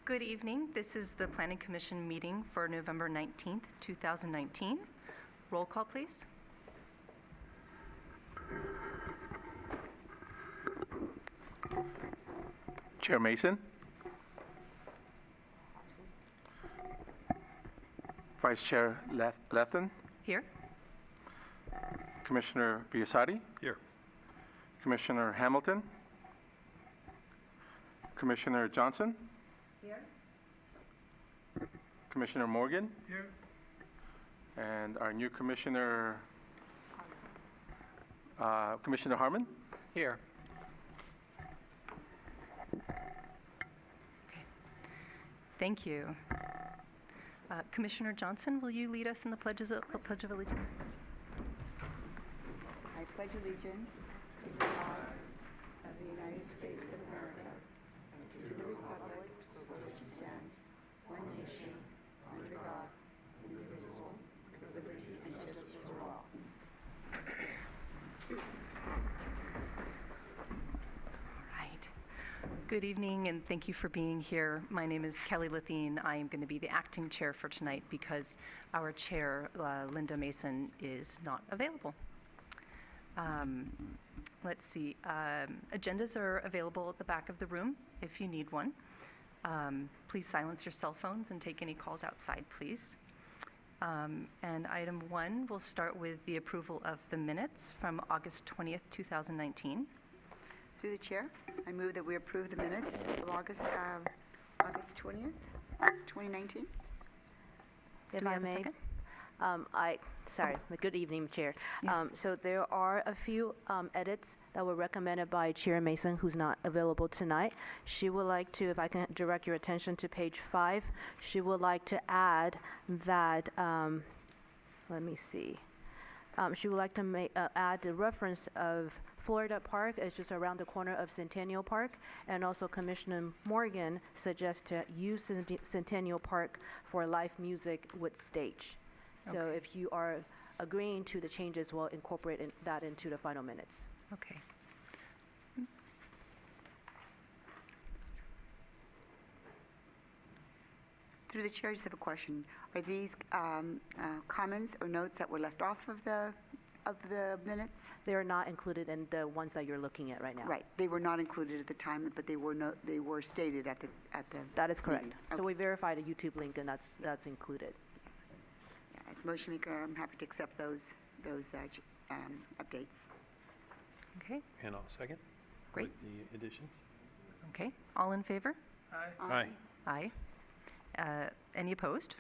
Good evening. This is the Planning Commission meeting for November 19th, 2019. Roll call, please. Chair Mason. Vice Chair Lethen. Here. Commissioner Biasotti. Here. Commissioner Hamilton. Commissioner Johnson. Here. Commissioner Morgan. Here. And our new commissioner, Commissioner Harmon. Here. Okay. Thank you. Commissioner Johnson, will you lead us in the Pledge of Allegiance? I pledge allegiance to the flag of the United States of America and to the republic for which it stands, one nation, under God, indivisible, with liberty and justice for all. Good evening, and thank you for being here. My name is Kelly Lethine. I am going to be the acting chair for tonight because our chair, Linda Mason, is not available. Let's see. Agendas are available at the back of the room if you need one. Please silence your cell phones and take any calls outside, please. And item 1, we'll start with the approval of the minutes from August 20th, 2019. Through the chair, I move that we approve the minutes of August 20th, 2019. Do I have a second? Good evening, Chair. Yes. So there are a few edits that were recommended by Chair Mason, who's not available tonight. She would like to, if I can direct your attention to page 5, she would like to add that, let me see. She would like to add the reference of Florida Park is just around the corner of Centennial Park, and also Commissioner Morgan suggests to use Centennial Park for live music with stage. So Okay. if you are agreeing to the changes, we'll incorporate that into the final minutes. Okay. Through the chair, I just have a question. Are these comments or notes that were left off of the minutes? They are not included in the ones that you're looking at right now. Right. They were not included at the time, but they were stated at the That is correct. meeting. So Okay. we verified a YouTube link, and that's included. Yeah, as motion maker, I'm happy to accept those updates. Okay. And I'll second. Great. With the additions. Okay. All in favor? Aye. Aye. Any opposed?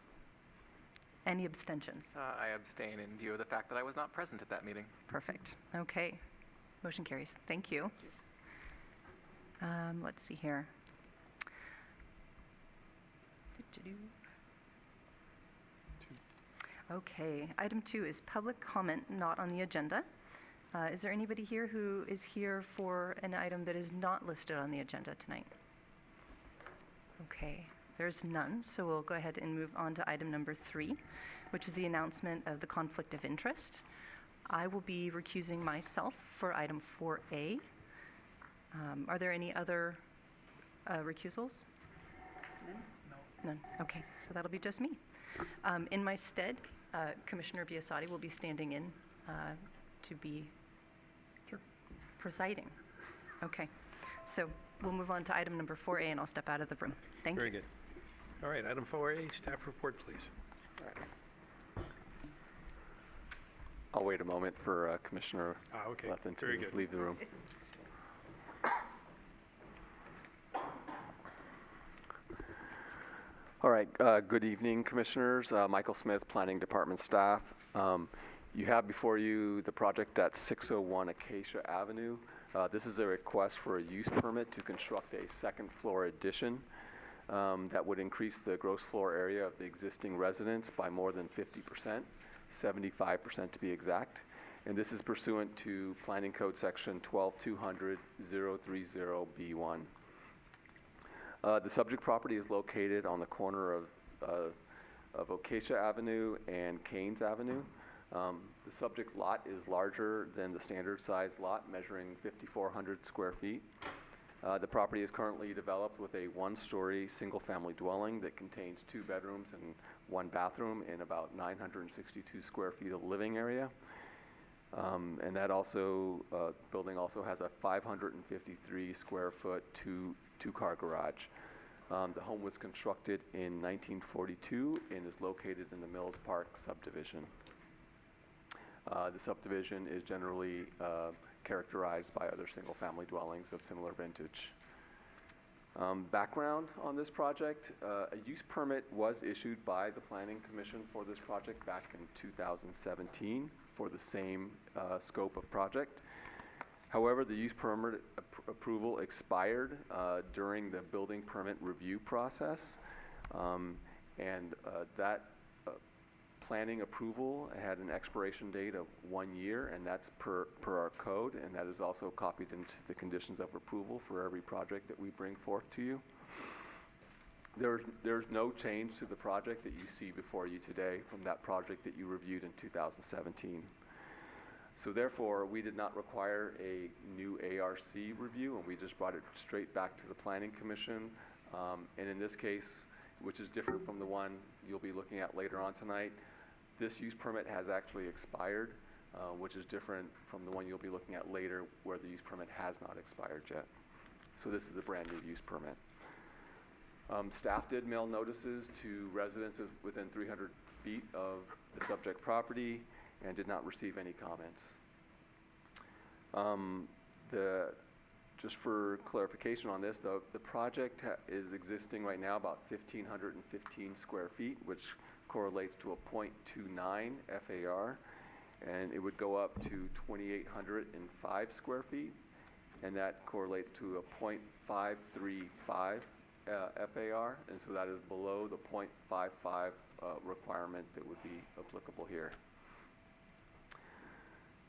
Any abstentions? I abstain in view of the fact that I was not present at that meeting. Perfect. Okay. Motion carries. Thank you. Let's see here. Okay. Item 2 is public comment not on the agenda. Is there anybody here who is here for an item that is not listed on the agenda tonight? Okay. There's none, so we'll go ahead and move on to item number 3, which is the announcement of the conflict of interest. I will be recusing myself for item 4A. Are there any other recusals? None. Okay, so that'll be just me. In my stead, Commissioner Biasotti will be standing in to be presiding. Okay, so we'll move on to item number 4A, and I'll step out of the room. Thank you. Very good. All right, item 4A, staff report, please. I'll wait a moment for Commissioner Okay. Lethen Very to good. leave the room. All right, good evening, Commissioners. Michael Smith, Planning Department staff. You have before you the project at 601 Acacia Avenue. This is a request for a use permit to construct a second floor addition that would increase the gross floor area of the existing residence by more than 50%, 75% to be exact. And this is pursuant to Planning Code Section 12200-030B1. The subject property is located on the corner of Acacia Avenue and Keynes Avenue. The subject lot is larger than the standard size lot, measuring 5,400 square feet. The property is currently developed with a one-story single-family dwelling that contains 2 bedrooms and 1 bathroom and about 962 square feet of living area. And that also, building also has a 553 square foot two-car garage. The home was constructed in 1942 and is located in the Mills Park subdivision. The subdivision is generally characterized by other single-family dwellings of similar vintage. Background on this project, a use permit was issued by the Planning Commission for this project back in 2017 for the same scope of project. However, the use permit approval expired during the building permit review process, and that planning approval had an expiration date of 1 year, and that's per our code, and that is also copied into the conditions of approval for every project that we bring forth to you. There's no change to the project that you see before you today from that project that you reviewed in 2017. So therefore, we did not require a new ARC review, and we just brought it straight back to the Planning Commission. And in this case, which is different from the one you'll be looking at later on tonight, this use permit has actually expired, which is different from the one you'll be looking at later where the use permit has not expired yet. So this is a brand new use permit. Staff did mail notices to residents within 300 feet of the subject property and did not receive any comments. Just for clarification on this, the project is existing right now about 1,515 square feet, which correlates to a 0.29 FAR, and it would go up to 2,805 square feet, and that correlates to a 0.535 FAR, and so that is below the 0.55 requirement that would be applicable here.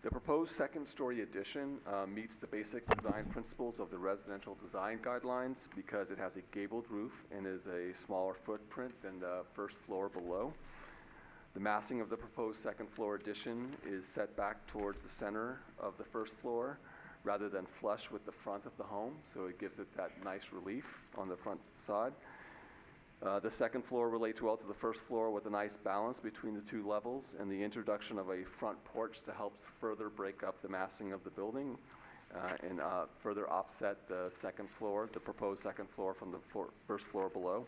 The proposed second-story addition meets the basic design principles of the residential design guidelines because it has a gabled roof and is a smaller footprint than the first floor below. The massing of the proposed second-floor addition is set back towards the center of the first floor rather than flush with the front of the home, so it gives it that nice relief on the front facade. The second floor relates well to the first floor with a nice balance between the 2 levels and the introduction of a front porch to help further break up the massing of the building and further offset the second floor, the proposed second floor from the first floor below.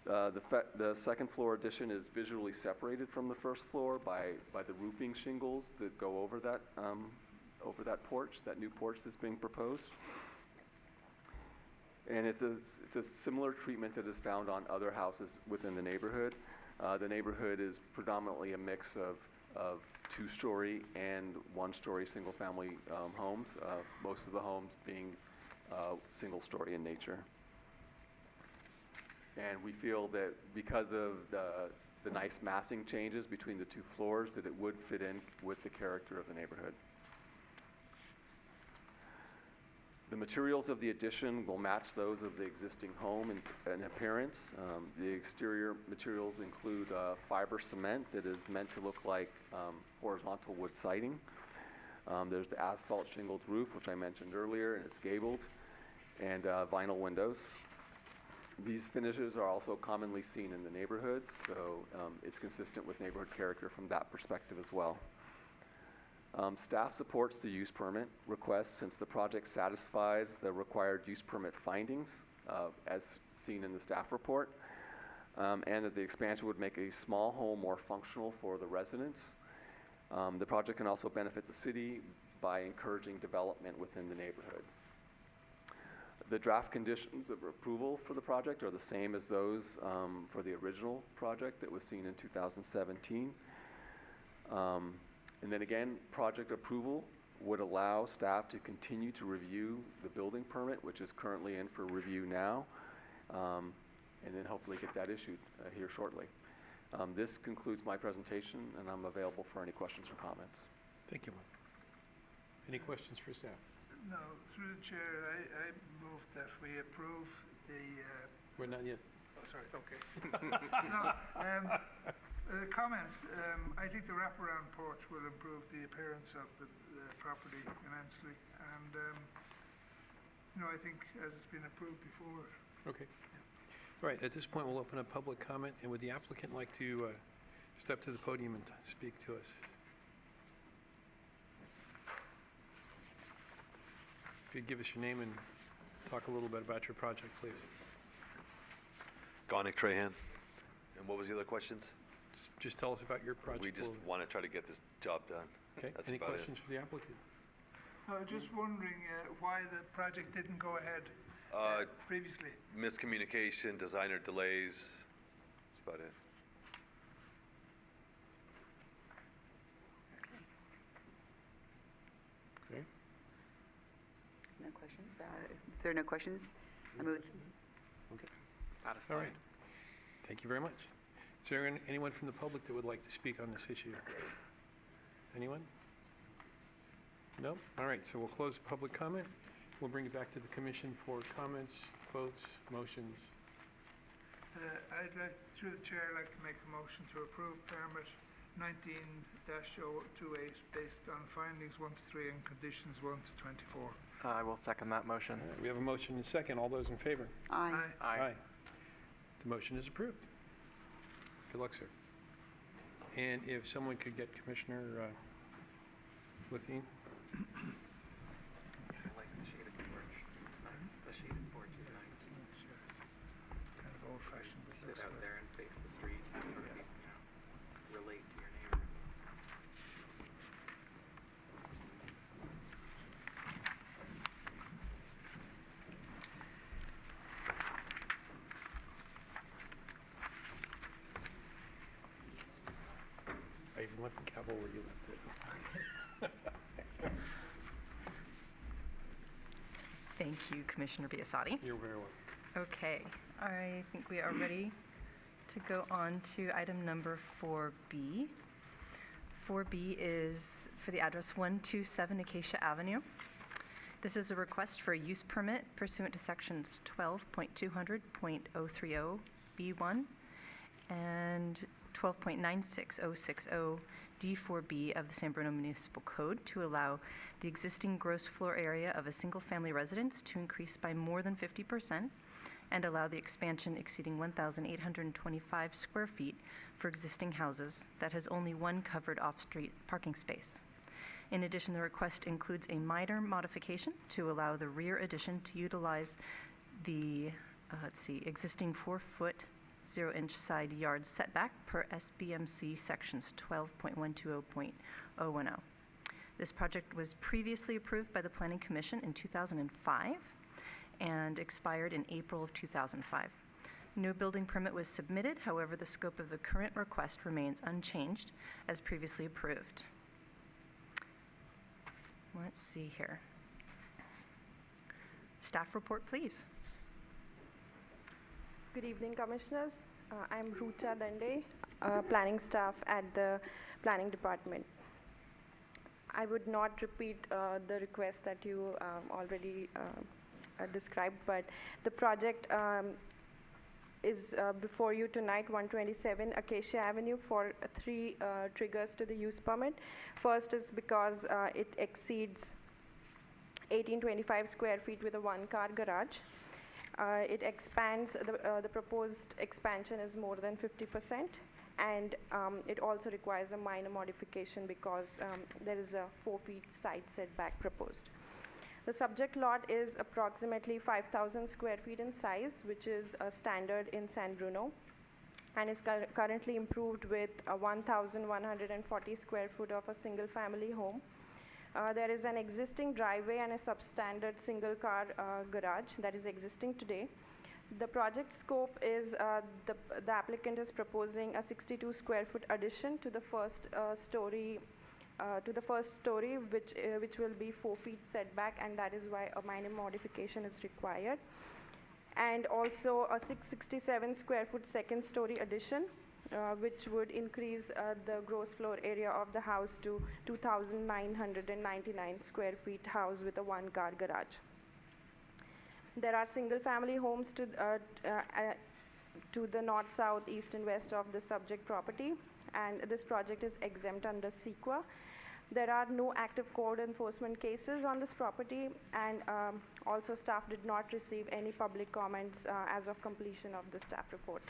The second floor addition is visually separated from the first floor by the roofing shingles that go over that porch, that new porch that's being proposed. And it's a similar treatment that is found on other houses within the neighborhood. The neighborhood is predominantly a mix of 2-story and 1-story single-family homes, most of the homes being single-story in nature. And we feel that because of the nice massing changes between the 2 floors, that it would fit in with the character of the neighborhood. The materials of the addition will match those of the existing home in appearance. The exterior materials include fiber cement that is meant to look like horizontal wood siding. There's the asphalt shingled roof, which I mentioned earlier, and it's gabled, and vinyl windows. These finishes are also commonly seen in the neighborhood, so it's consistent with neighborhood character from that perspective as well. Staff supports the use permit request since the project satisfies the required use permit findings as seen in the staff report, and that the expansion would make a small home more functional for the residents. The project can also benefit the city by encouraging development within the neighborhood. The draft conditions of approval for the project are the same as those for the original project that was seen in 2017. And then again, project approval would allow staff to continue to review the building permit, which is currently in for review now, and then hopefully get that issued here shortly. This concludes my presentation, and I'm available for any questions or comments. Thank you, Mike. Any questions for staff? No, through the chair, I move that we approve the, We're not yet. oh, sorry, okay. No, comments, I think the wraparound porch will improve the appearance of the property immensely, and I think as it's been approved before. Okay. All right, at this point, we'll open up public comment, and would the applicant like to step to the podium and speak to us? If you'd give us your name and talk a little bit about your project, please. Gonick Trahan. And what was the other questions? Just tell us about your project. We just want to try to get this job done. Okay, That's any about it. questions for the applicant? I was just wondering why the project didn't go ahead previously. Miscommunication, designer delays, that's about it. Okay. No questions? If there are no questions, I move. Okay. Satisfied. All right. Thank you very much. Is there anyone from the public that would like to speak on this issue? Anyone? No? All right, so we'll close public comment. We'll bring it back to the commission for comments, votes, motions. I'd like, through the chair, I'd like to make a motion to approve permit 19-028 based on findings 1 to 3 and conditions 1 to 24. I will second that motion. All right, we have a motion and a second. All those in favor? Aye. Aye. The motion is approved. Good luck, sir. And if someone could get Commissioner Lithine. I like the shaded porch. It's nice. The shaded porch is nice. Kind of old-fashioned. but Sit looks out good. there and face the street and sort of, relate to your neighbors. I even left the gavel where you left it. Thank you, Commissioner Biasotti. You're very welcome. Okay, I think we are ready to go on to item number 4B. 4B is for the address 127 Acacia Avenue. This is a request for a use permit pursuant to sections 12.200.030B1 and 12.96060 D4B of the San Bruno Municipal Code to allow the existing gross floor area of a single-family residence to increase by more than 50% and allow the expansion exceeding 1,825 square feet for existing houses that has only one covered off-street parking space. In addition, the request includes a minor modification to allow the rear addition to utilize the, existing 4-foot 0-inch side yard setback per SBMC sections 12.120.010. This project was previously approved by the Planning Commission in 2005 and expired in April of 2005. No building permit was submitted, however, the scope of the current request remains unchanged as previously approved. Let's see here. Staff report, please. Good evening, Commissioners. I'm Rucha Dande, planning staff at the Planning Department. I would not repeat the request that you already described, but the project is before you tonight, 127 Acacia Avenue, for 3 triggers to the use permit. First is because it exceeds 1825 square feet with a 1-car garage. It expands, the proposed expansion is more than 50%, and it also requires a minor modification because there is a 4-feet side setback proposed. The subject lot is approximately 5,000 square feet in size, which is standard in San Bruno, and is currently improved with a 1,140 square foot of a single family home. There is an existing driveway and a substandard single car garage that is existing today. The project scope is the applicant is proposing a 62 square foot addition to the first story, which will be 4 feet setback, and that is why a minor modification is required. And also a 667 square foot second story addition, which would increase the gross floor area of the house to 2,999 square feet house with a 1-car garage. There are single family homes to the north, south, east and west of the subject property, and this project is exempt under CEQA. There are no active code enforcement cases on this property, and also staff did not receive any public comments as of completion of the staff report.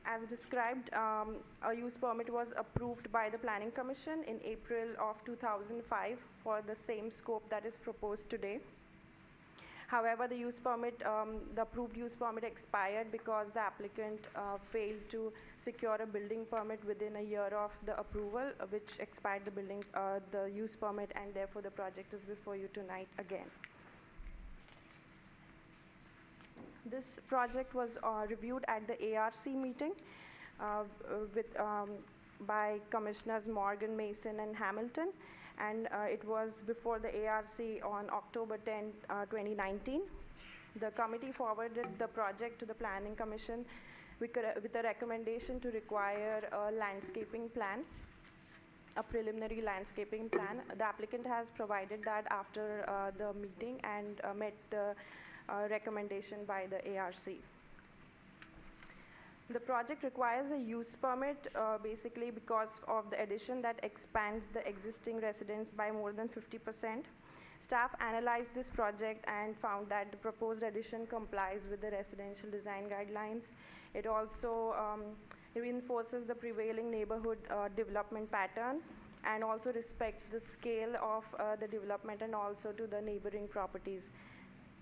As described, a use permit was approved by the Planning Commission in April of 2005 for the same scope that is proposed today. However, the use permit, the approved use permit expired because the applicant failed to secure a building permit within a year of the approval, which expired the use permit, and therefore the project is before you tonight again. This project was reviewed at the ARC meeting by Commissioners Morgan, Mason, and Hamilton, and it was before the ARC on October 10, 2019. The committee forwarded the project to the Planning Commission with a recommendation to require a landscaping plan, a preliminary landscaping plan. The applicant has provided that after the meeting and met the recommendation by the ARC. The project requires a use permit basically because of the addition that expands the existing residence by more than 50%. Staff analyzed this project and found that the proposed addition complies with the residential design guidelines. It also reinforces the prevailing neighborhood development pattern and also respects the scale of the development and also to the neighboring properties.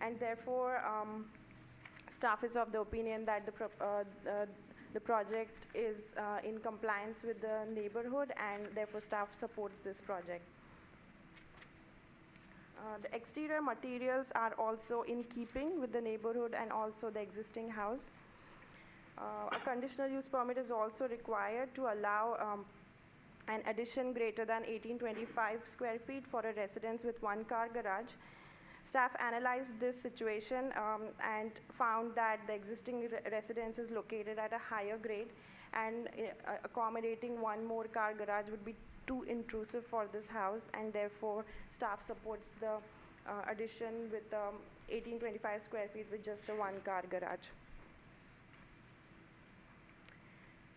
And therefore, staff is of the opinion that the project is in compliance with the neighborhood, and therefore staff supports this project. The exterior materials are also in keeping with the neighborhood and also the existing house. A conditional use permit is also required to allow an addition greater than 1825 square feet for a residence with one-car garage. Staff analyzed this situation and found that the existing residence is located at a higher grade, and accommodating one more car garage would be too intrusive for this house, and therefore staff supports the addition with 1825 square feet with just a one-car garage.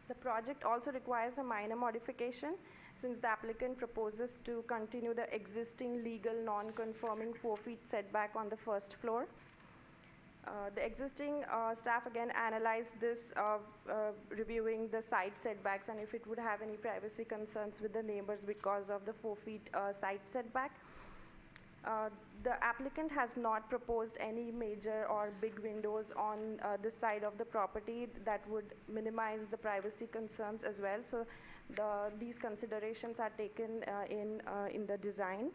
The project also requires a minor modification since the applicant proposes to continue the existing legal non-conforming 4 feet setback on the first floor. The existing staff again analyzed this, reviewing the side setbacks and if it would have any privacy concerns with the neighbors because of the 4 feet side setback. The applicant has not proposed any major or big windows on this side of the property that would minimize the privacy concerns as well. So these considerations are taken in the design.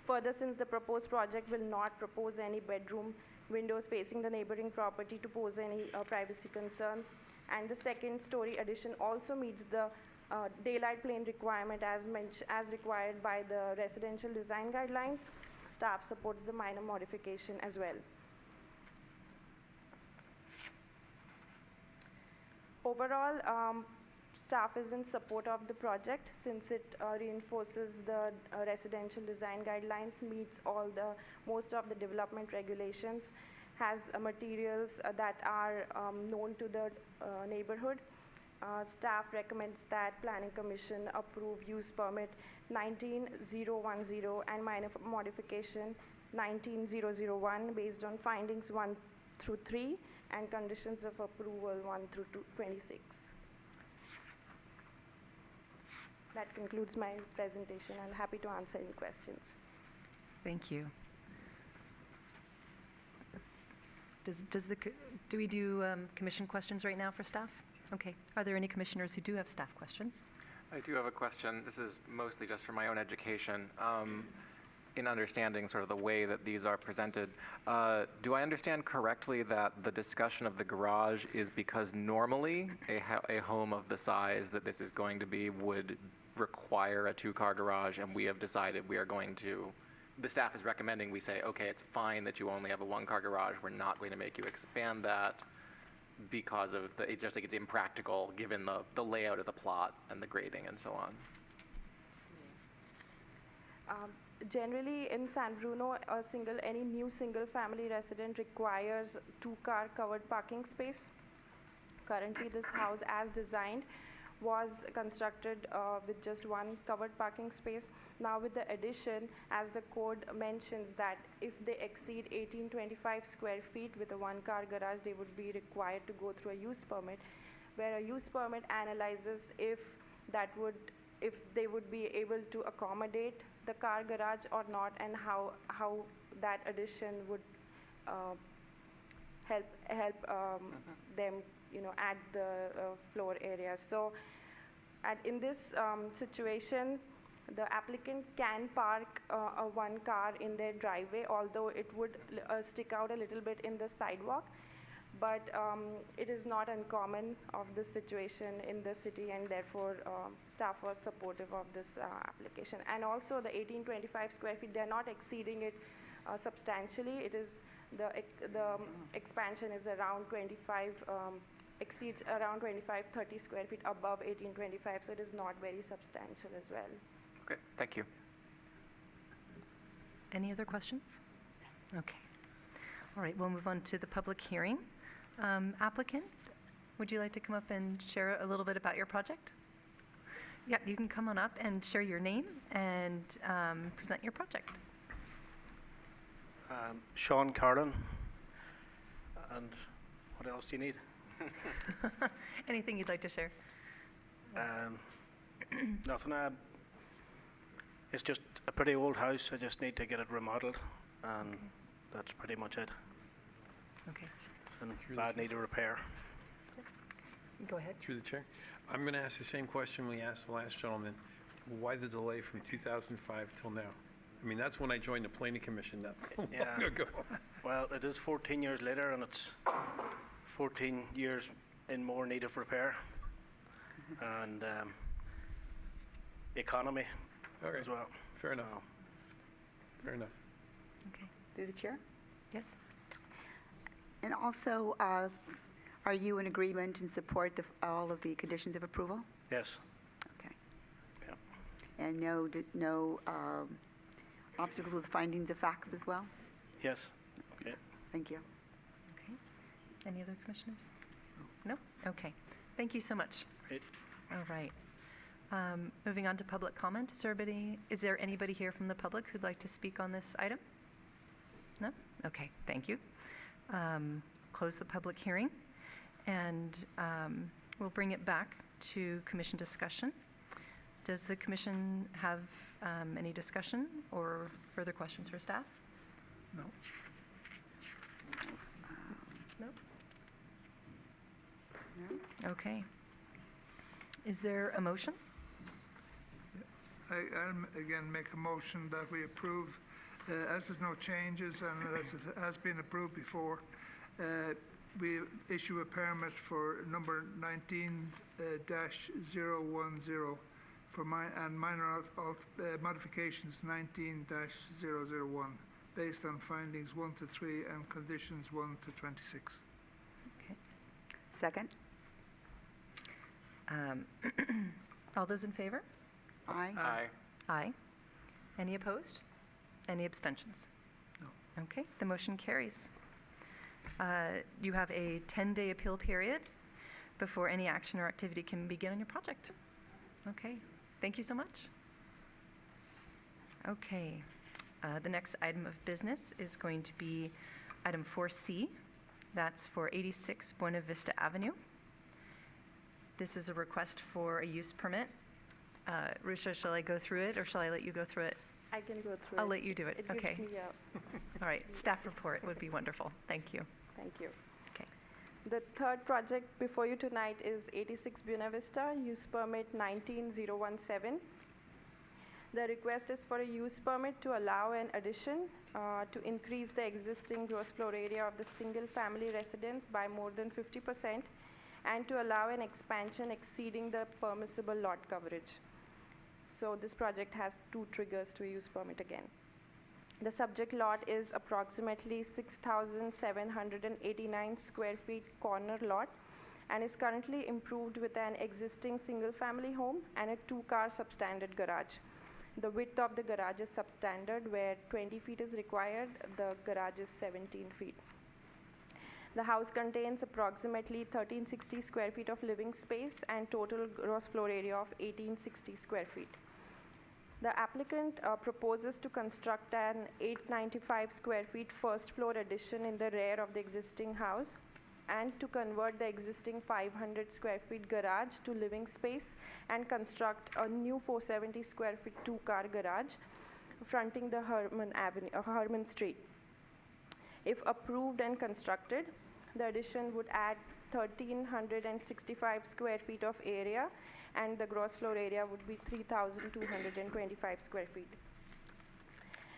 Further, since the proposed project will not propose any bedroom windows facing the neighboring property to pose any privacy concerns, and the second story addition also meets the daylight plane requirement as required by the residential design guidelines, staff supports the minor modification as well. Overall, staff is in support of the project since it reinforces the residential design guidelines, meets most of the development regulations, has materials that are known to the neighborhood. Staff recommends that Planning Commission approve use permit 19010 and minor modification 19001 based on findings 1 through 3 and conditions of approval 1 through 26. That concludes my presentation. I'm happy to answer any questions. Thank you. Do we do commission questions right now for staff? Okay. Are there any commissioners who do have staff questions? I do have a question. This is mostly just for my own education. In understanding sort of the way that these are presented, do I understand correctly that the discussion of the garage is because normally a home of the size that this is going to be would require a two-car garage, and we have decided we are going to, the staff is recommending we say, okay, it's fine that you only have a one-car garage. We're not going to make you expand that because of it's just like it's impractical given the layout of the plot and the grading and so on. Generally, in San Bruno, any new single-family resident requires two-car covered parking space. Currently, this house, as designed, was constructed with just one covered parking space. Now with the addition, as the code mentions that if they exceed 1825 square feet with a one-car garage, they would be required to go through a use permit, where a use permit analyzes if they would be able to accommodate the car garage or not, and how that addition would help them, add the floor area. So in this situation, the applicant can park a one car in their driveway, although it would stick out a little bit in the sidewalk. But it is not uncommon of this situation in the city, and therefore staff was supportive of this application. And also the 1825 square feet, they're not exceeding it substantially. It is the expansion is around 25, exceeds around 30 square feet above 1825, so it is not very substantial as well. Okay, thank you. Any other questions? Okay. All right, we'll move on to the public hearing. Applicant, would you like to come up and share a little bit about your project? Yeah, you can come on up and share your name and present your project. Sean Carlin. And what else do you need? Anything you'd like to share? Nothing. It's just a pretty old house. I just need to get it remodeled, and that's pretty much it. Okay. It's in bad need of repair. Go ahead. Through the chair. I'm going to ask the same question we asked the last gentleman. Why the delay from 2005 till now? I mean, that's when I joined the planning commission not long ago. Well, it is 14 years later, and it's 14 years in more need of repair. And economy as well. Fair enough. Fair enough. Okay. Through the chair? Yes. And also, are you in agreement and support all of the conditions of approval? Yes. Okay. Yeah. And no obstacles with findings of facts as well? Yes. Okay. Thank you. Okay. Any other commissioners? No? Okay. Thank you so much. Great. All right. Moving on to public comment. Is there anybody here from the public who'd like to speak on this item? No? Okay, thank you. Close the public hearing, and we'll bring it back to commission discussion. Does the commission have any discussion or further questions for staff? No. No? No? Okay. Is there a motion? I'll again make a motion that we approve, as there's no changes and as it has been approved before, we issue a permit for number 19-010 for minor modifications 19-001 based on findings 1 to 3 and conditions 1 to 26. Okay. Second? All those in favor? Aye. Aye. Aye. Any opposed? Any abstentions? No. Okay, the motion carries. You have a 10-day appeal period before any action or activity can begin on your project. Okay, thank you so much. Okay, the next item of business is going to be item 4C. That's for 86 Buena Vista Avenue. This is a request for a use permit. Risha, shall I go through it, or shall I let you go through it? I can go through it. I'll let you do it. It Okay. gives me a All right. Staff report would be wonderful. Thank you. Thank you. Okay. The third project before you tonight is 86 Buena Vista, use permit 19017. The request is for a use permit to allow an addition to increase the existing gross floor area of the single-family residence by more than 50% and to allow an expansion exceeding the permissible lot coverage. So this project has two triggers to a use permit again. The subject lot is approximately 6,789 square feet corner lot and is currently improved with an existing single-family home and a two-car substandard garage. The width of the garage is substandard, where 20 feet is required. The garage is 17 feet. The house contains approximately 1360 square feet of living space and total gross floor area of 1860 square feet. The applicant proposes to construct an 895 square feet first floor addition in the rear of the existing house and to convert the existing 500 square feet garage to living space and construct a new 470 square feet two-car garage fronting the Herman Street. If approved and constructed, the addition would add 1,365 square feet of area and the gross floor area would be 3,225 square feet.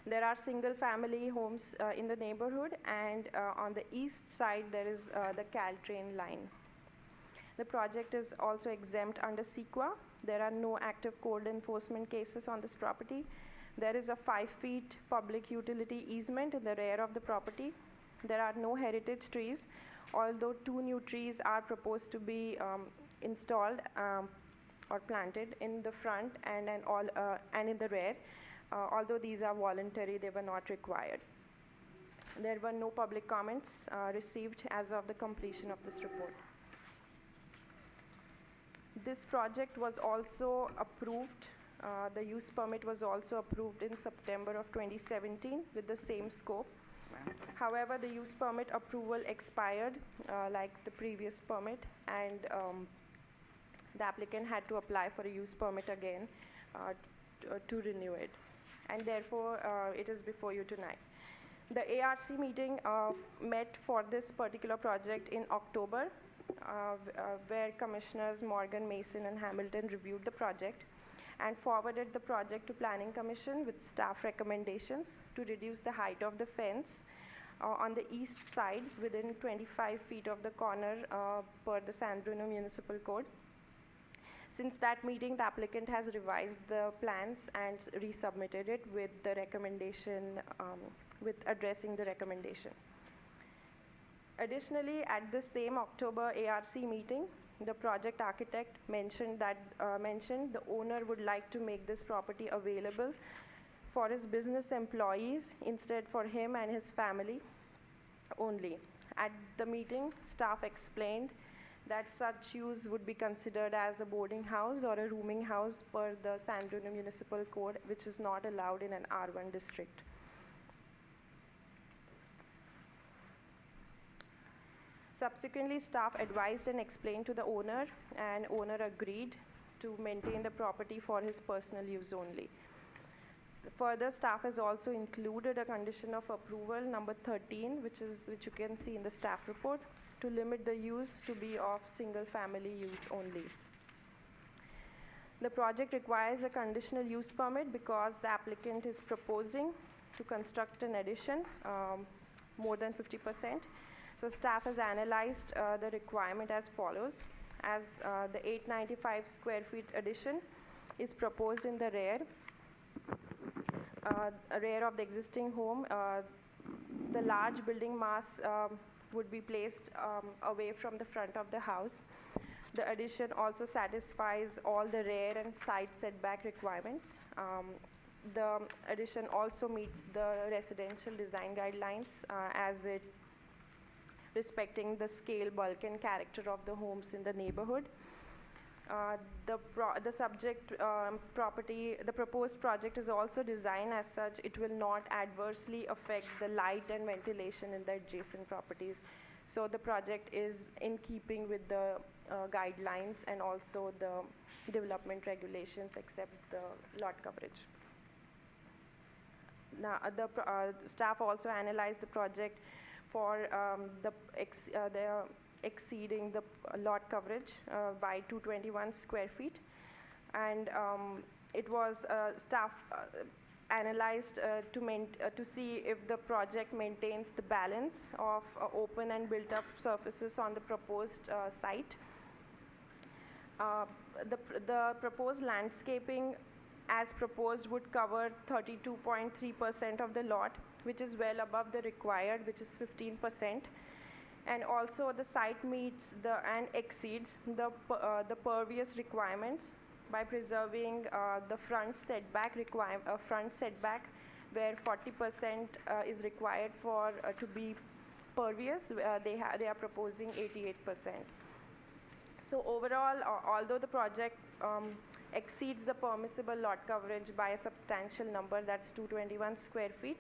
There are single family homes in the neighborhood, and on the east side there is the Caltrain line. The project is also exempt under CEQA. There are no active code enforcement cases on this property. There is a 5 feet public utility easement in the rear of the property. There are no heritage trees, although 2 new trees are proposed to be installed or planted in the front and in the rear. Although these are voluntary, they were not required. There were no public comments received as of the completion of this report. This project was also approved. The use permit was also approved in September of 2017 with the same scope. However, the use permit approval expired like the previous permit, and the applicant had to apply for a use permit again to renew it. And therefore, it is before you tonight. The ARC meeting met for this particular project in October, where Commissioners Morgan, Mason, and Hamilton reviewed the project and forwarded the project to Planning Commission with staff recommendations to reduce the height of the fence on the east side within 25 feet of the corner per the San Bruno Municipal Code. Since that meeting, the applicant has revised the plans and resubmitted it with the recommendation, with addressing the recommendation. Additionally, at the same October ARC meeting, the project architect mentioned the owner would like to make this property available for his business employees instead for him and his family only. At the meeting, staff explained that such use would be considered as a boarding house or a rooming house per the San Bruno Municipal Code, which is not allowed in an R1 district. Subsequently, staff advised and explained to the owner, and owner agreed to maintain the property for his personal use only. Further, staff has also included a condition of approval number 13, which you can see in the staff report, to limit the use to be of single family use only. The project requires a conditional use permit because the applicant is proposing to construct an addition more than 50%. So staff has analyzed the requirement as follows. As the 895 square feet addition is proposed in the rear of the existing home, the large building mass would be placed away from the front of the house. The addition also satisfies all the rear and side setback requirements. The addition also meets the residential design guidelines as it respecting the scale, bulk, and character of the homes in the neighborhood. The proposed project is also designed as such it will not adversely affect the light and ventilation in the adjacent properties. So the project is in keeping with the guidelines and also the development regulations except the lot coverage. Now, the staff also analyzed the project for exceeding the lot coverage by 221 square feet, and it was staff analyzed to see if the project maintains the balance of open and built-up surfaces on the proposed site. The proposed landscaping as proposed would cover 32.3% of the lot, which is well above the required, which is 15%. And also the site meets and exceeds the pervious requirements by preserving the front setback where 40% is required to be pervious. They are proposing 88%. So overall, although the project exceeds the permissible lot coverage by a substantial number, that's 221 square feet,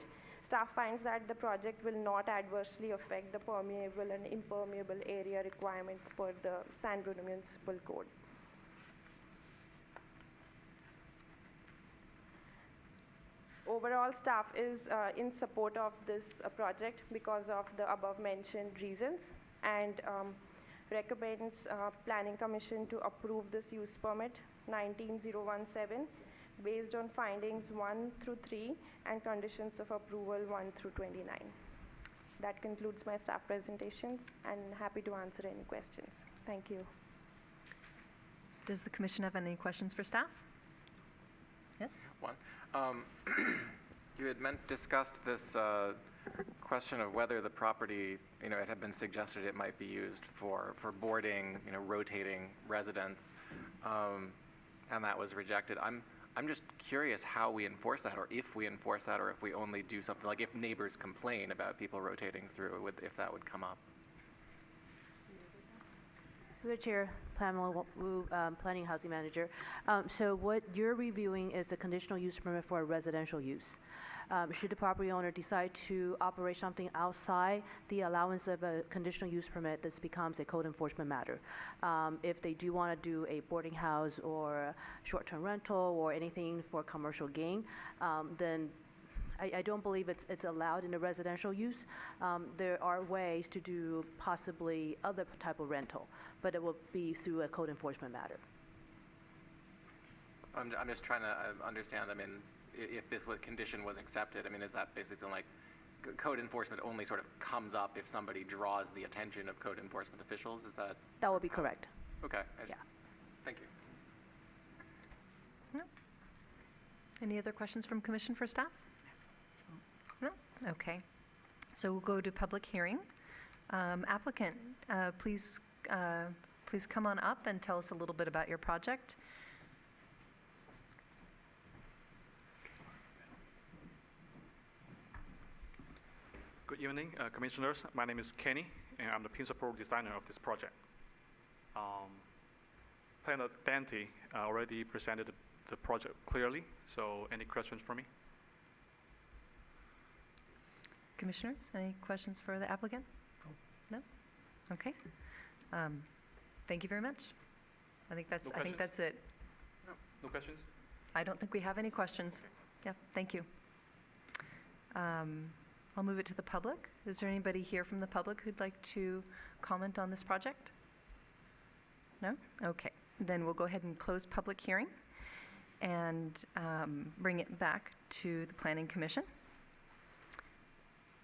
staff finds that the project will not adversely affect the permeable and impermeable area requirements per the San Bruno Municipal Code. Overall, staff is in support of this project because of the above mentioned reasons, and recommends Planning Commission to approve this use permit 19017 based on findings 1 through 3 and conditions of approval 1 through 29. That concludes my staff presentations, and happy to answer any questions. Thank you. Does the commission have any questions for staff? Yes? One. You had discussed this question of whether the property, it had been suggested it might be used for boarding, rotating residents, and that was rejected. I'm just curious how we enforce that, or if we enforce that, or if we only do something like if neighbors complain about people rotating through, if that would come up. So the Chair, Pamela Wu, Planning Housing Manager. So what you're reviewing is the conditional use permit for a residential use. Should the property owner decide to operate something outside the allowance of a conditional use permit, this becomes a code enforcement matter. If they do want to do a boarding house or short-term rental or anything for commercial gain, then I don't believe it's allowed in a residential use. There are ways to do possibly other type of rental, but it will be through a code enforcement matter. I'm just trying to understand, if this condition was accepted, is that basically something like code enforcement only sort of comes up if somebody draws the attention of code enforcement officials? Is that? That would be correct. Okay. Yeah. Thank you. No. Any other questions from commission for staff? No? Okay. So we'll go to public hearing. Applicant, please come on up and tell us a little bit about your project. Good evening, Commissioners. My name is Kenny, and I'm the principal designer of this project. Planner Dante already presented the project clearly, so any questions for me? Commissioners, any questions for the applicant? No? Okay. Thank you very much. I think that's it. No questions? I don't think we have any questions. Yeah, thank you. I'll move it to the public. Is there anybody here from the public who'd like to comment on this project? No? Okay. Then we'll go ahead and close public hearing and bring it back to the Planning Commission.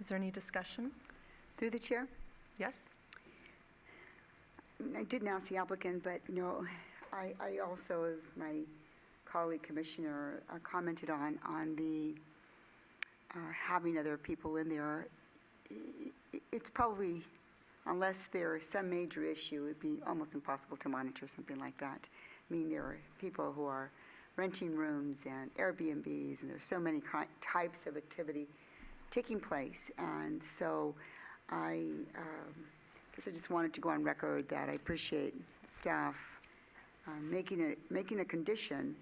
Is there any discussion? Through the chair? Yes? I didn't ask the applicant, but I also, as my colleague commissioner commented on the having other people in there, it's probably, unless there's some major issue, it'd be almost impossible to monitor something like that. There are people who are renting rooms and Airbnbs, and there's so many types of activity taking place. And so I guess I just wanted to go on record that I appreciate staff making a condition,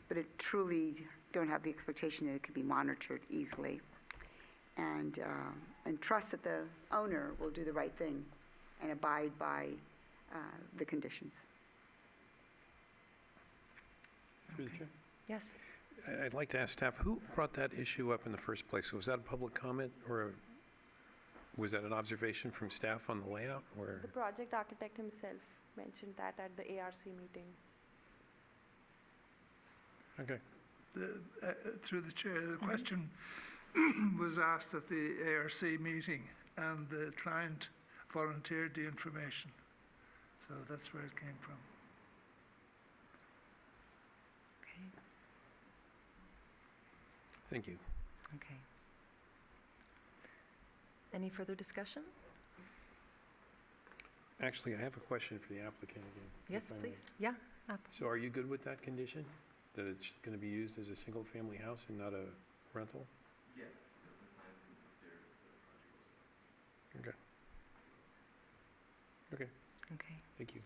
but it truly don't have the expectation that it could be monitored easily, and trust that the owner will do the right thing and abide by the conditions. Through the chair? Yes. I'd like to ask staff, who brought that issue up in the first place? Was that a public comment, or was that an observation from staff on the layout? Or? The project architect himself mentioned that at the ARC meeting. Okay. Through the chair, the question was asked at the ARC meeting, and the client volunteered the information. So that's where it came from. Okay. Thank you. Okay. Any further discussion? Actually, I have a question for the applicant again. Yes, if I may. please. Yeah. So are you good with that condition? That it's going to be used as a single-family house and not a rental? Yeah, that's the plan. Okay, Okay, thank you.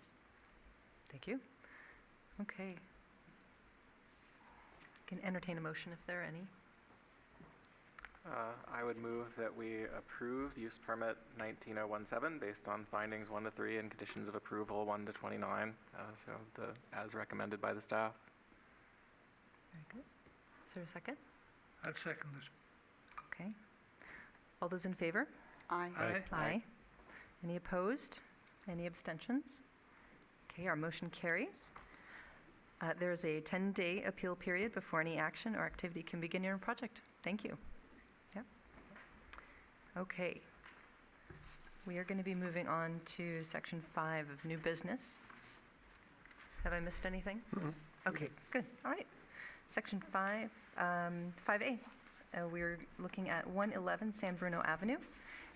thank you. Okay. Can entertain a motion if there are any. I would move that we approve use permit 19017 based on findings 1 to 3 and conditions of approval 1 to 29, as recommended by the staff. Very good. Is there a second? I'll second it. Okay. All those in favor? Aye. Aye. Aye. Any opposed? Any abstentions? Okay, our motion carries. There is a 10-day appeal period before any action or activity can begin in your project. Thank you. Yep. Okay. We are going to be moving on to section 5 of new business. Have I missed anything? Okay, good. All right. Section 5, 5A. We're looking at 111 San Bruno Avenue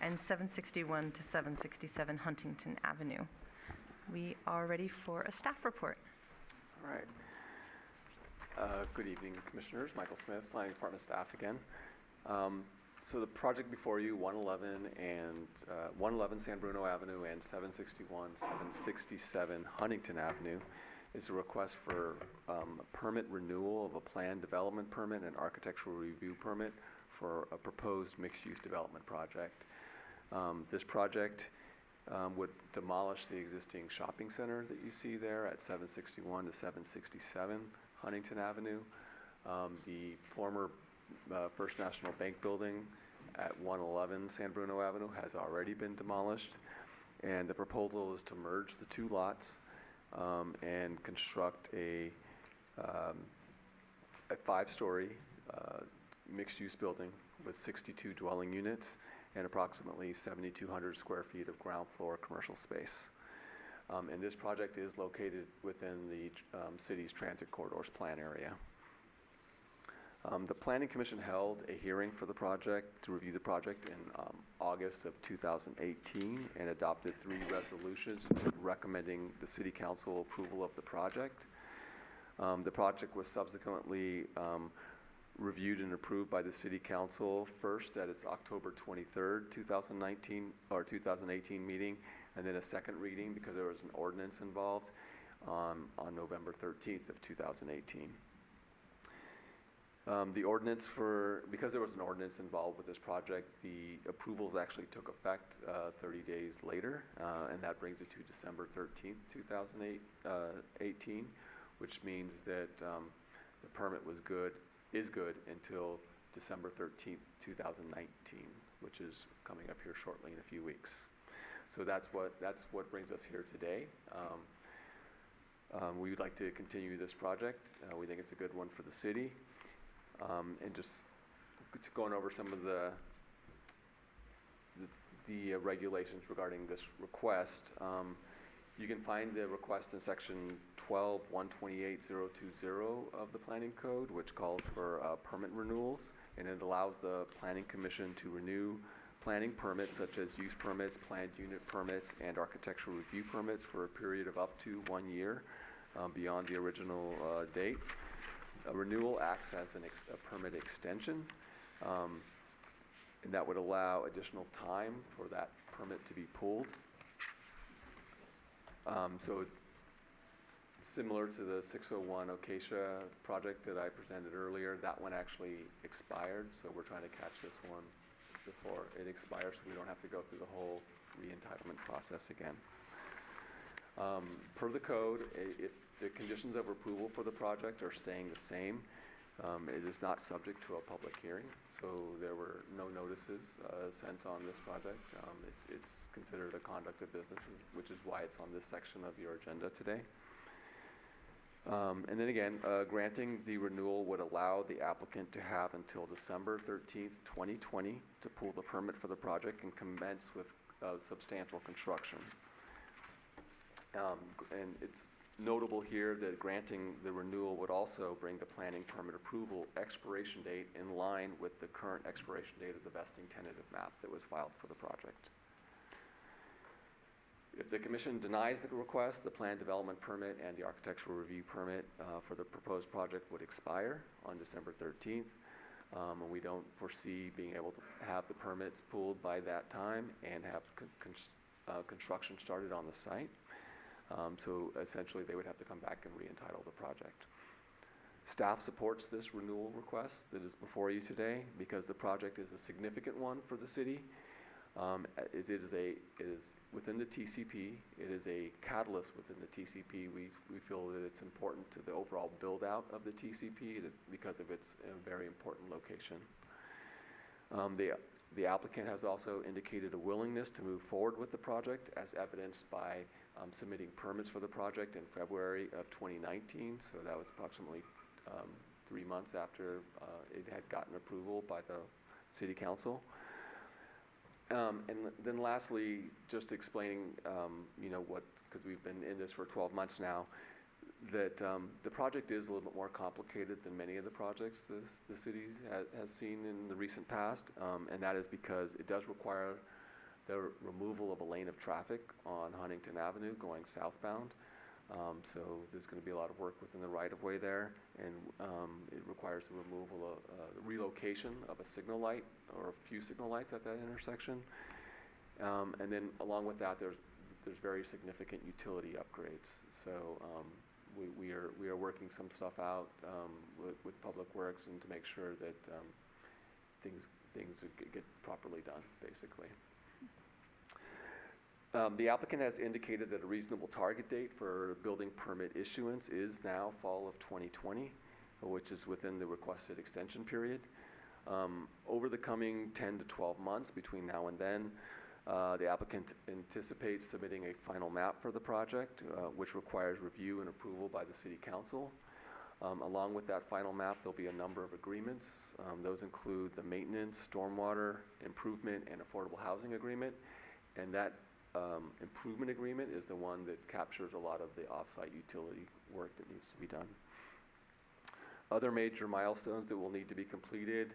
and 761 to 767 Huntington Avenue. We are ready for a staff report. All right. Good evening, Commissioners. Michael Smith, Planning Department staff again. So the project before you, 111 San Bruno Avenue and 761, 767 Huntington Avenue, is a request for permit renewal of a planned development permit and architectural review permit for a proposed mixed-use development project. This project would demolish the existing shopping center that you see there at 761 to 767 Huntington Avenue. The former First National Bank building at 111 San Bruno Avenue has already been demolished, and the proposal is to merge the two lots and construct a 5-story mixed-use building with 62 dwelling units and approximately 7,200 square feet of ground floor commercial space. And this project is located within the city's transit corridors plan area. The Planning Commission held a hearing for the project to review the project in August of 2018 and adopted 3 resolutions recommending the City Council approval of the project. The project was subsequently reviewed and approved by the City Council first at its October 23rd, 2018 meeting, and then a second reading because there was an ordinance involved on November 13th of 2018. Because there was an ordinance involved with this project, the approvals actually took effect 30 days later, and that brings it to December 13th, 2018, which means that the permit is good until December 13th, 2019, which is coming up here shortly in a few weeks. So that's what brings us here today. We would like to continue this project. We think it's a good one for the city. And just going over some of the regulations regarding this request. You can find the request in section 12-128-020 of the Planning Code, which calls for permit renewals, and it allows the Planning Commission to renew planning permits such as use permits, planned unit permits, and architectural review permits for a period of up to 1 year beyond the original date. A renewal acts as a permit extension, and that would allow additional time for that permit to be pulled. So similar to the 601 Acacia project that I presented earlier, that one actually expired, so we're trying to catch this one before it expires so we don't have to go through the whole re-entitlement process again. Per the code, if the conditions of approval for the project are staying the same, it is not subject to a public hearing, so there were no notices sent on this project. It's considered a conduct of business, which is why it's on this section of your agenda today. And then again, granting the renewal would allow the applicant to have until December 13th, 2020 to pull the permit for the project and commence with substantial construction. And it's notable here that granting the renewal would also bring the planning permit approval expiration date in line with the current expiration date of the vesting tentative map that was filed for the project. If the Commission denies the request, the planned development permit and the architectural review permit for the proposed project would expire on December 13th. And we don't foresee being able to have the permits pulled by that time and have construction started on the site. So essentially, they would have to come back and re-entitle the project. Staff supports this renewal request that is before you today because the project is a significant one for the city. It is within the TCP. It is a catalyst within the TCP. We feel that it's important to the overall build-out of the TCP because of its very important location. The applicant has also indicated a willingness to move forward with the project, as evidenced by submitting permits for the project in February of 2019. So that was approximately 3 months after it had gotten approval by the City Council. And then lastly, just explaining, because we've been in this for 12 months now, that the project is a little bit more complicated than many of the projects the city has seen in the recent past, and that is because it does require the removal of a lane of traffic on Huntington Avenue going southbound. So there's going to be a lot of work within the right-of-way there, and it requires the removal of relocation of a signal light or a few signal lights at that intersection. And then along with that, there's very significant utility upgrades. So we are working some stuff out with Public Works and to make sure that things get properly done, basically. The applicant has indicated that a reasonable target date for building permit issuance is now fall of 2020, which is within the requested extension period. Over the coming 10 to 12 months between now and then, the applicant anticipates submitting a final map for the project, which requires review and approval by the City Council. Along with that final map, there'll be a number of agreements. Those include the maintenance, stormwater, improvement, and affordable housing agreement. And that improvement agreement is the one that captures a lot of the off-site utility work that needs to be done. Other major milestones that will need to be completed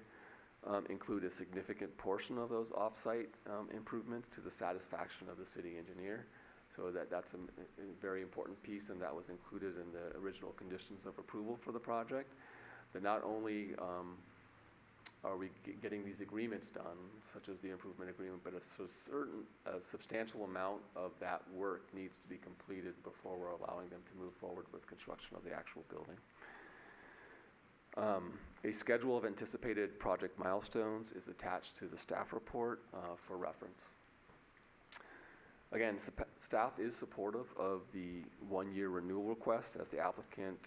include a significant portion of those off-site improvements to the satisfaction of the city engineer. So that's a very important piece, and that was included in the original conditions of approval for the project. But not only are we getting these agreements done, such as the improvement agreement, but a substantial amount of that work needs to be completed before we're allowing them to move forward with construction of the actual building. A schedule of anticipated project milestones is attached to the staff report for reference. Again, staff is supportive of the one-year renewal request, as the applicant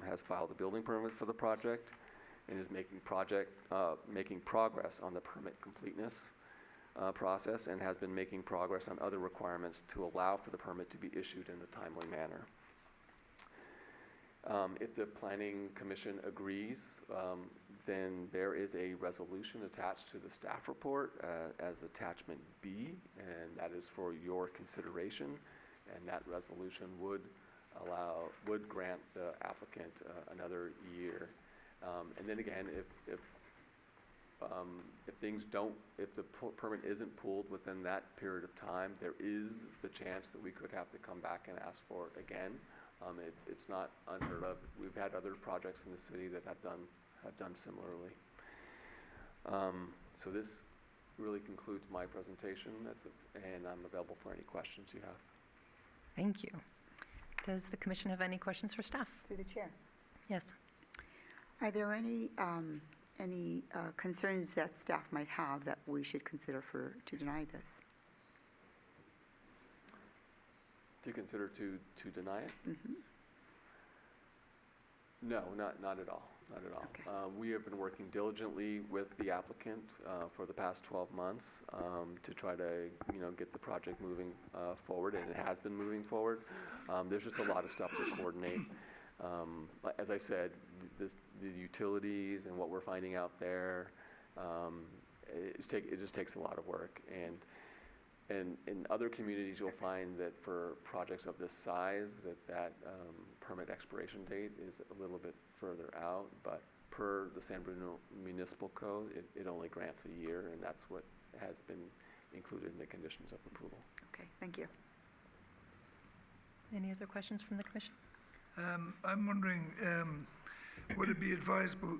has filed a building permit for the project and is making progress on the permit completeness process, and has been making progress on other requirements to allow for the permit to be issued in a timely manner. If the Planning Commission agrees, then there is a resolution attached to the staff report as attachment B, and that is for your consideration. And that resolution would grant the applicant another year. And then again, if the permit isn't pulled within that period of time, there is the chance that we could have to come back and ask for it again. It's not unheard of. We've had other projects in the city that have done similarly. So this really concludes my presentation, and I'm available for any questions you have. Thank you. Does the commission have any questions for staff? Through the chair. Yes. Are there any concerns that staff might have that we should consider to deny this? To consider to deny it? Mm-hmm. No, not at all. Not at all. Okay. We have been working diligently with the applicant for the past 12 months to try to get the project moving forward, and it has been moving forward. There's just a lot of stuff to coordinate. As I said, the utilities and what we're finding out there, it just takes a lot of work. And in other communities, you'll find that for projects of this size, that permit expiration date is a little bit further out. But per the San Bruno Municipal Code, it only grants a year, and that's what has been included in the conditions of approval. Okay, thank you. Any other questions from the commission? I'm wondering, would it be advisable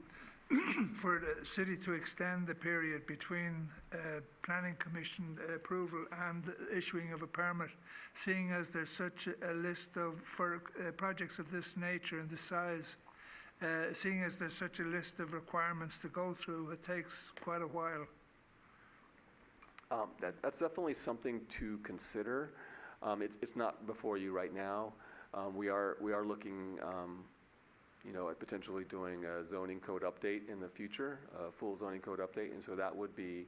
for the city to extend the period between planning commission approval and the issuing of a permit, seeing as there's such a list of, for projects of this nature and this size, seeing as there's such a list of requirements to go through, it takes quite a while. That's definitely something to consider. It's not before you right now. We are looking, at potentially doing a zoning code update in the future, a full zoning code update, and so that would be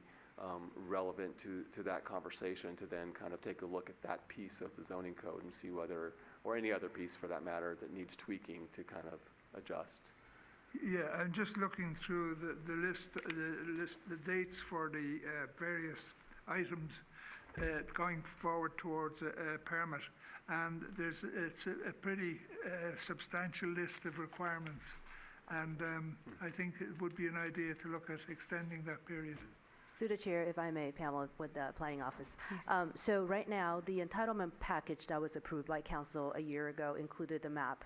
relevant to that conversation, to then kind of take a look at that piece of the zoning code and see whether, or any other piece for that matter, that needs tweaking to kind of adjust. Yeah, I'm just looking through the list, the dates for the various items going forward towards a permit, and it's a pretty substantial list of requirements, and I think it would be an idea to look at extending that period. Through the chair, if I may, Pamela, with the planning office. So right now, the entitlement package that was approved by council a year ago included the map,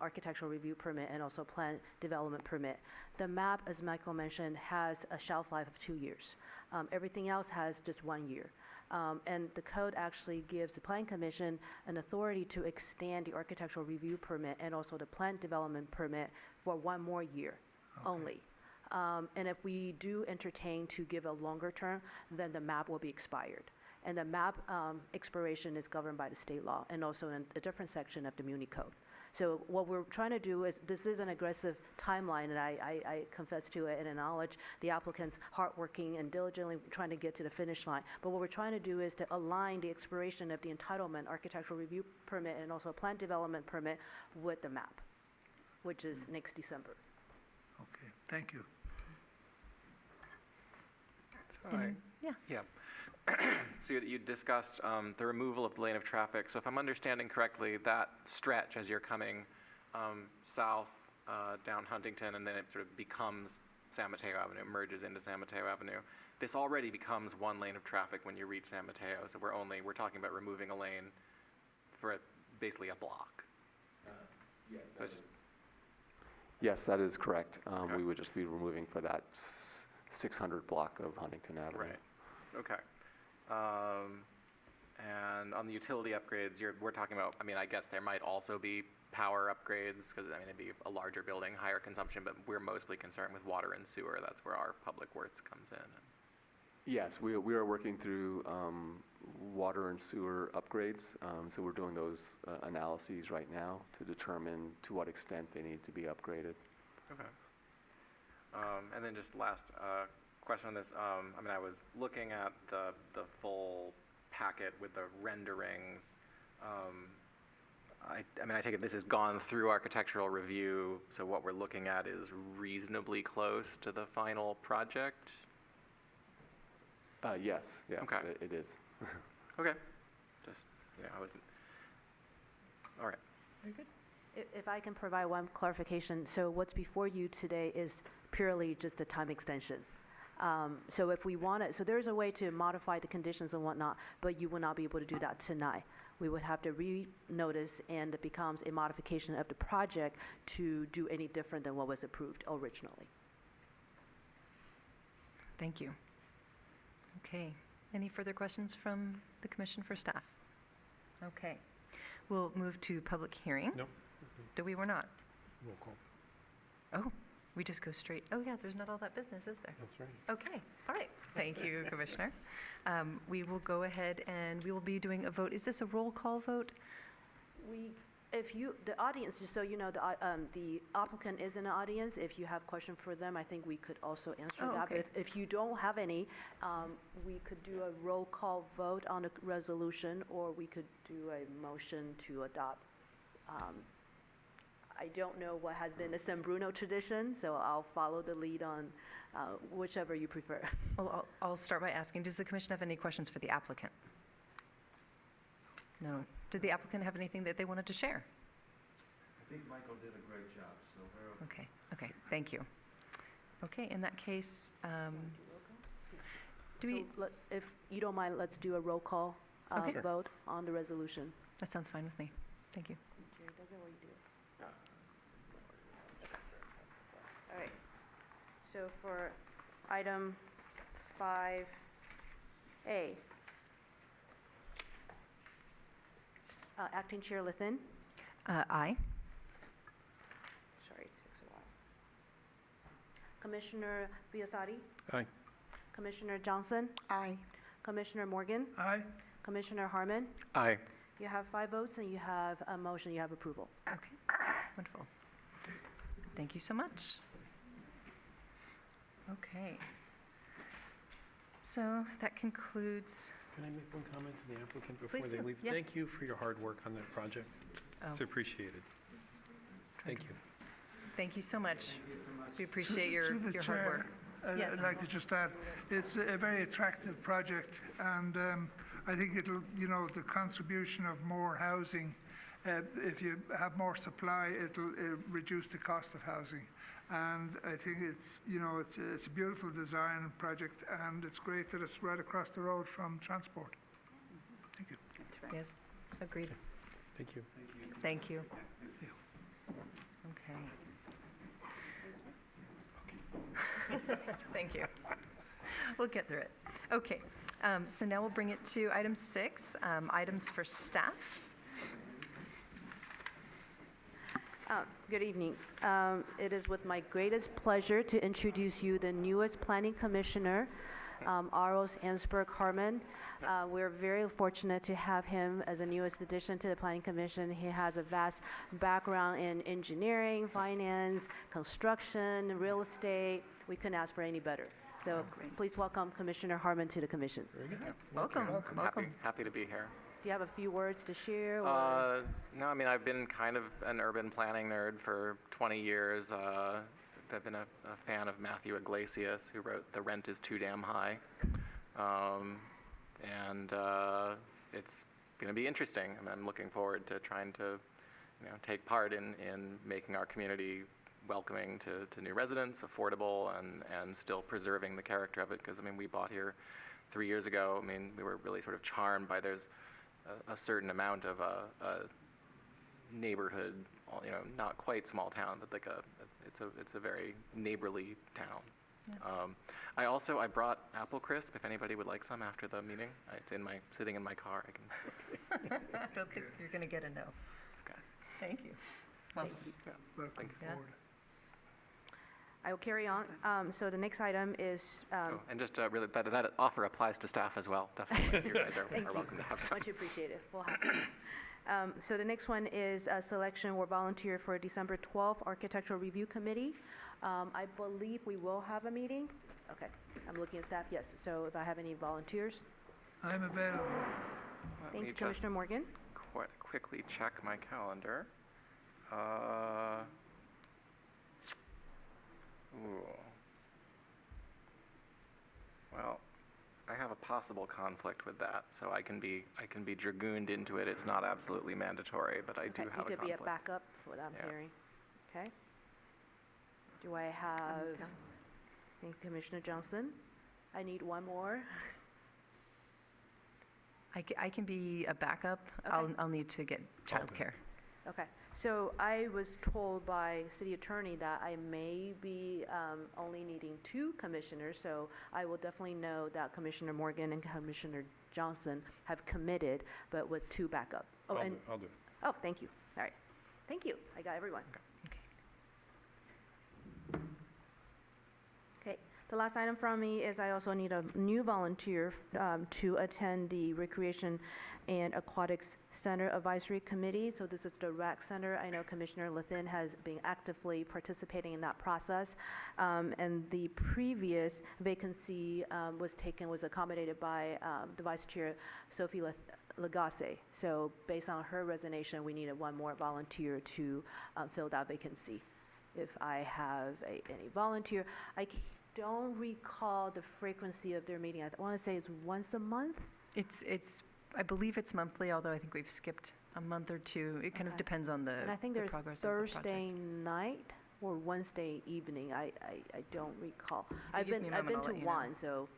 architectural review permit, and also plan development permit. The map, as Michael mentioned, has a shelf life of 2 years. Everything else has just 1 year. And the code actually gives the Plan Commission an authority to extend the architectural review permit and also the plan development permit for 1 more year only. And if we do entertain to give a longer term, then the map will be expired. And the map expiration is governed by the state law and also in a different section of the Muni Code. So what we're trying to do is, this is an aggressive timeline, and I confess to it and acknowledge the applicant's hardworking and diligently trying to get to the finish line. But what we're trying to do is to align the expiration of the entitlement, architectural review permit, and also plan development permit with the map, which is next December. Okay, thank you. All right. Yes. Yeah. So you discussed the removal of the lane of traffic. So if I'm understanding correctly, that stretch as you're coming south down Huntington, and then it sort of becomes San Mateo Avenue, merges into San Mateo Avenue. This already becomes 1 lane of traffic when you reach San Mateo. So we're talking about removing a lane for basically a block. Yes. So it's just, Yes, that is correct. Okay. We would just be removing for that 600 block of Huntington Avenue. right. Okay. And on the utility upgrades, we're talking about, I guess there might also be power upgrades, because, it'd be a larger building, higher consumption, but we're mostly concerned with water and sewer. That's where our public works comes in. Yes, we are working through water and sewer upgrades. So we're doing those analyses right now to determine to what extent they need to be upgraded. Okay. And then just last question on this. I was looking at the full packet with the renderings. I take it this has gone through architectural review, so what we're looking at is reasonably close to the final project? Yes, Okay. it is. Okay. Just, I wasn't. All right. Very good. If I can provide one clarification, so what's before you today is purely just a time extension. So if we want it, so there's a way to modify the conditions and whatnot, but you will not be able to do that tonight. We would have to re-notice, and it becomes a modification of the project to do any different than what was approved originally. Thank you. Okay. Any further questions from the commission for staff? Okay. We'll move to public hearing. No? Do we? We're not. Roll call. Oh, we just go straight. Oh, yeah, there's not all that business, is there? That's right. Okay. All right. Thank you, Commissioner. We will go ahead and we will be doing a vote. Is this a roll call vote? The audience, just so you know, the applicant is in the audience. If you have question for them, I think we could also answer that. Okay. But if you don't have any, we could do a roll call vote on a resolution, or we could do a motion to adopt. I don't know what has been the San Bruno tradition, so I'll follow the lead on whichever you prefer. Well, I'll start by asking, does the commission have any questions for the applicant? No. Did the applicant have anything that they wanted to share? I think Michael did a great job, so we're okay. Okay, thank you. Okay, in that case, do we? So if you don't mind, let's do a roll call Okay. vote on the resolution. That sounds fine with me. Thank you. All right. So for item 5A, Acting Chair Lithin. Aye. Sorry, it takes a while. Commissioner Biasotti? Aye. Commissioner Johnson? Aye. Commissioner Morgan? Aye. Commissioner Harmon? Aye. You have 5 votes and you have a motion, you have approval. Okay, wonderful. Thank you so much. Okay. So that concludes. Can I make one comment to the applicant before Please they do, leave? yeah. Thank you for your hard work on that project. Oh, It's appreciated. Thank you. thank you so much. We appreciate your Through the hard chair, work. Yes. I'd like to just add, it's a very attractive project, and I think it'll, the contribution of more housing, if you have more supply, it'll reduce the cost of housing. And I think it's a beautiful design project, and it's great that it's right across the road from transport. Thank you. That's right. Yes, agreed. Thank you. Thank you. you. Okay. Thank you. We'll get through it. Okay, so now we'll bring it to item 6, items for staff. Good evening. It is with my greatest pleasure to introduce you the newest planning commissioner, Aros Ansberg Harmon. We're very fortunate to have him as the newest addition to the planning commission. He has a vast background in engineering, finance, construction, real estate. We couldn't ask for any better. So please welcome Commissioner Harmon to the commission. Very good. Welcome. Welcome. Happy to be here. Do you have a few words to share? Or? No, I mean, I've been kind of an urban planning nerd for 20 years. I've been a fan of Matthew Iglesias, who wrote The Rent is Too Damn High. It's going to be interesting. I mean, I'm looking forward to trying to take part in making our community welcoming to new residents, affordable, and still preserving the character of it. Because, I mean, we bought here 3 years ago. I mean, we were really sort of charmed by there's a certain amount of a neighborhood, not quite small town, but like it's a very neighborly town. Yeah. I brought apple crisp if anybody would like some after the meeting. It's sitting in my car. I can. I don't think you're going to get a no. Okay. Thank you. Well, Welcome Thanks. Yeah. forward. I will carry on. So the next item is. And just really, that offer applies to staff as well. Definitely, you guys are welcome to have some. Much appreciated. We'll have so the next one is a selection or volunteer for December 12th Architectural Review Committee. I believe we will have a meeting. Okay, I'm looking at staff. Yes. So if I have any volunteers. I'm available. Thank you, Commissioner Morgan. Quickly check my calendar. Well, I have a possible conflict with that, so I can be dragooned into it. It's not absolutely mandatory, but I do have a conflict. You could be a backup for what I'm hearing. Okay. Do I have? Thank you, Commissioner Johnson. I need one more. I can be a backup. Okay. I'll need to get childcare. Okay. So I was told by city attorney that I may be only needing 2 commissioners, so I will definitely know that Commissioner Morgan and Commissioner Johnson have committed, but with 2 backup. Oh, I'll do it. Oh, thank you. All right. Thank you. I got everyone. Okay. The last item from me is I also need a new volunteer to attend the Recreation and Aquatics Center Advisory Committee. So this is the RAC Center. I know Commissioner Lithin has been actively participating in that process. And the previous vacancy was accommodated by the Vice Chair, Sophie Lagasse. So based on her resignation, we needed one more volunteer to fill that vacancy. If I have any volunteer, I don't recall the frequency of their meeting. I want to say it's once a month. I believe it's monthly, although I think we've skipped a month or 2. It kind of depends on the And I think the there's progress of the project. Thursday night or Wednesday evening. I don't recall. If you give me a I've been moment, I'll to let you know. one, so.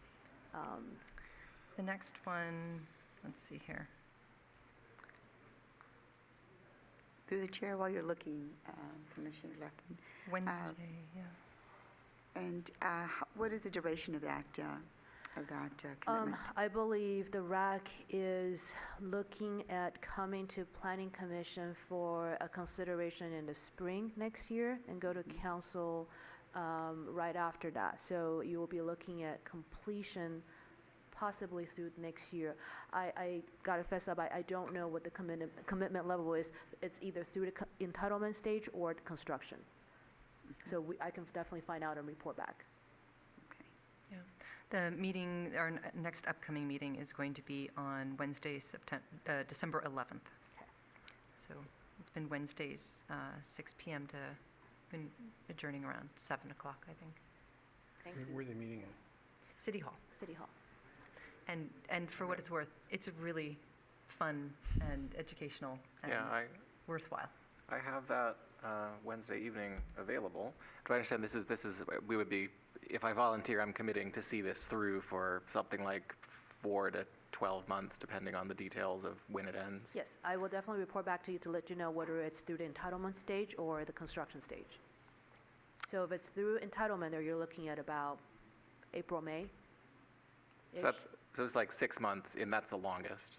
The next one, let's see here. Through the chair, while you're looking, Commissioner Lefton. Wednesday, yeah. And what is the duration of that commitment? I believe the RAC is looking at coming to Planning Commission for a consideration in the spring next year and go to council right after that. So you will be looking at completion possibly through next year. I gotta fess up, I don't know what the commitment level is. It's either through the entitlement stage or the construction. So I can definitely find out and report back. Yeah. The meeting, our next upcoming meeting is going to be on Wednesday, December 11th. Okay. So it's been Wednesdays, 6 p.m. to, been adjourning around 7 o'clock, I think. Thank you. Where are they meeting at? City Hall. City Hall. And for what it's worth, it's really fun and educational and worthwhile. I have that Wednesday evening available. Do I understand this is we would be, if I volunteer, I'm committing to see this through for something like 4 to 12 months, depending on the details of when it ends? Yes, I will definitely report back to you to let you know whether it's through the entitlement stage or the construction stage. So if it's through entitlement, or you're looking at about April, May. So it's like 6 months, and that's the longest.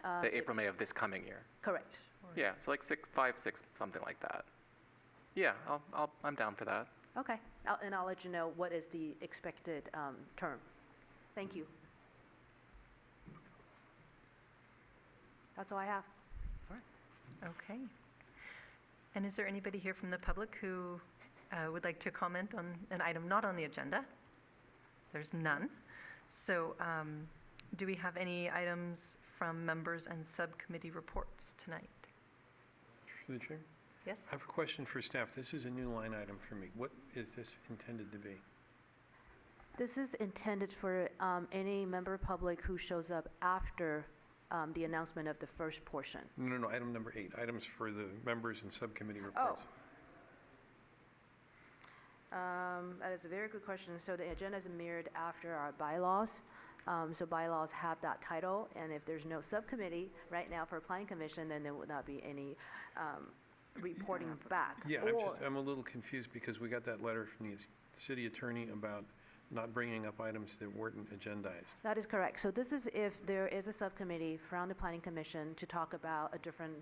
The April, May of this coming year. Correct. Yeah, so like 5, 6, something like that. Yeah, I'm down for that. Okay, and I'll let you know what is the expected term. Thank you. That's all I have. Okay. And is there anybody here from the public who would like to comment on an item not on the agenda? There's none. So do we have any items from members and subcommittee reports tonight? Through the chair? Yes? I have a question for staff. This is a new line item for me. What is this intended to be? This is intended for any member public who shows up after the announcement of the first portion. No, item number 8, items for the members and subcommittee reports. That is a very good question. So the agenda is mirrored after our bylaws. So bylaws have that title, and if there's no subcommittee right now for Planning Commission, then there would not be any reporting back. Yeah, I'm a little confused because we got that letter from the city attorney about not bringing up items that weren't agendized. That is correct. So this is if there is a subcommittee from the Planning Commission to talk about a different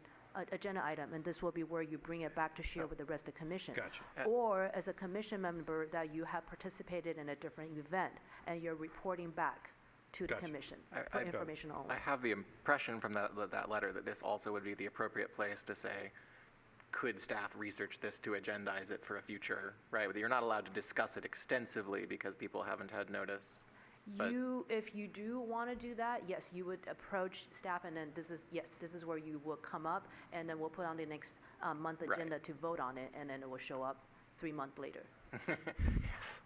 agenda item, and this will be where you bring it back to share with the rest of the commission. Gotcha. Or as a commission member that you have participated in a different event and you're reporting back to the commission for information only. I have the impression from that letter that this also would be the appropriate place to say, could staff research this to agendize it for a future, right? You're not allowed to discuss it extensively because people haven't had notice. If you do want to do that, yes, you would approach staff, and then this is where you will come up, and then we'll put on the next month agenda to vote on it, and then it will show up 3 months later. Yes.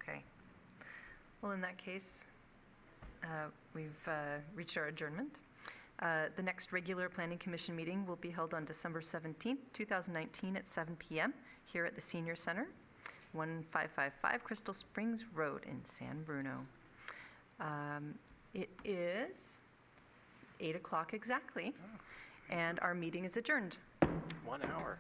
Okay. Well, in that case, we've reached our adjournment. The next regular Planning Commission meeting will be held on December 17th, 2019 at 7 p.m. here at the Senior Center, 1555 Crystal Springs Road in San Bruno. It is 8 o'clock exactly, and our meeting is adjourned. 1 hour.